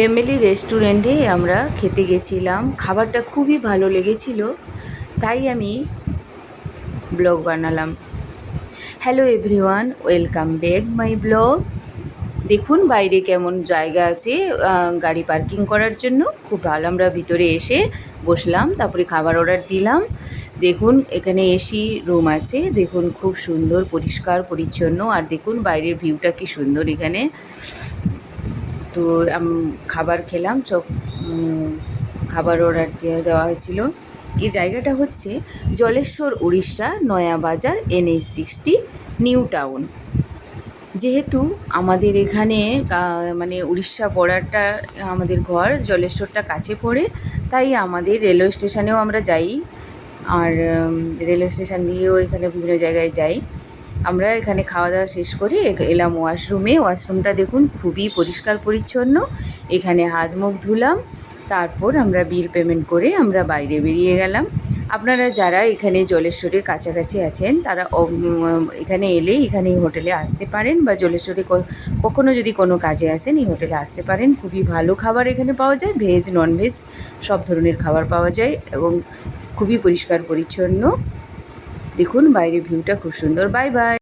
Family রেস্টুরেন্টে আমরা খেতে গেছিলাম। খাবারটা খুবই ভালো লেগেছিল, তাই আমি ব্লগ বানালাম। Hello everyone, welcome back my blog. দেখুন বাইরে কেমন জায়গা আছে গাড়ি পার্কিং করার জন্য, খুব ভালো। আমরা ভিতরে এসে বসলাম, তারপরে খাবার অর্ডার দিলাম। দেখুন এখানে এসি রুম আছে, দেখুন খুব সুন্দর পরিষ্কার পরিচ্ছন্ন। আর দেখুন বাইরের ভিউটা কি সুন্দর এখানে। তো খাবার খেলাম, খাবার অর্ডার দেওয়া হয়েছিল। এই জায়গাটা হচ্ছে জলেশ্বর, উড়িষ্যা, নয়া বাজার, NH60, নিউ টাউন। যেহেতু আমাদের এখানে মানে উড়িষ্যা বর্ডারটা আমাদের ঘর, জলেশ্বরটা কাছে পড়ে, তাই আমাদের রেলওয়ে স্টেশনেও আমরা যাই। আর রেলওয়ে স্টেশন দিয়েও এখানে বিভিন্ন জায়গায় যাই। আমরা এখানে খাওয়া দাওয়া শেষ করে এলাম ওয়াশরুমে। ওয়াশরুমটা দেখুন খুবই পরিষ্কার পরিচ্ছন্ন। এখানে হাত মুখ ধুলাম, তারপর আমরা বিল পেমেন্ট করে আমরা বাইরে বেরিয়ে গেলাম। আপনারা যারা এখানে জলেশ্বরের কাছাকাছি আছেন তারা এখানে এলে এখানে এই হোটেলে আসতে পারেন, বা জলেশ্বরে কখনও যদি কোনো কাজে আসেন এই হোটেলে আসতে পারেন। খুবই ভালো খাবার এখানে পাওয়া যায়, ভেজ ননভেজ সব ধরনের খাবার পাওয়া যায় এবং খুবই পরিষ্কার পরিচ্ছন্ন। দেখুন বাইরের ভিউটা খুব সুন্দর। Bye bye.